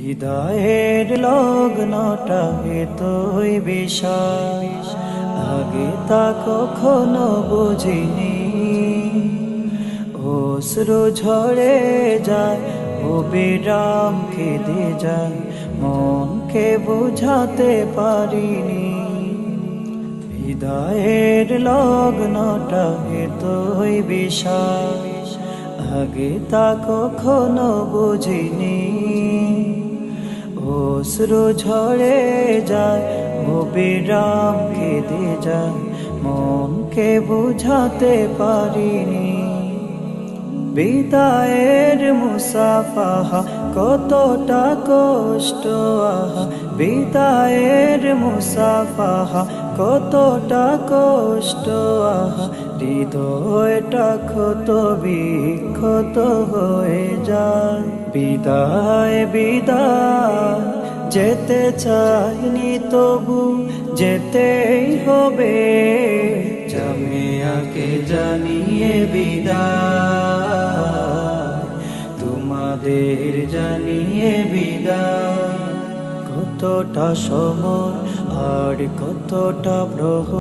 হৃদয়ের লগ্নটা এতই বিশাল, আগে তা কখনো বুঝিনি। অশ্রু ঝরে যায়, অবিরাম কেঁদে যায়, মনকে বোঝাতে পারিনি। হৃদয়ের লগ্নটা এতই বিশাল, আগে তা কখনো বুঝিনি। অশ্রু ঝরে যায়, অবিরাম কেঁদে যায়, মনকে বোঝাতে পারিনি। বিদায়ের মুসাফাহা কতটা কষ্ট, আহা বিদায়ের মুসাফাহা কতটা কষ্ট, আহা হৃদয়টা ক্ষত বিক্ষত হয়ে যায়। বিদায় বিদায় যেতে চাইনি, তবু যেতেই হবে। জামিয়াকে জানিয়ে বিদায়, তোমাদের জানিয়ে বিদায়। কতটা সময় আর কতটা প্রহর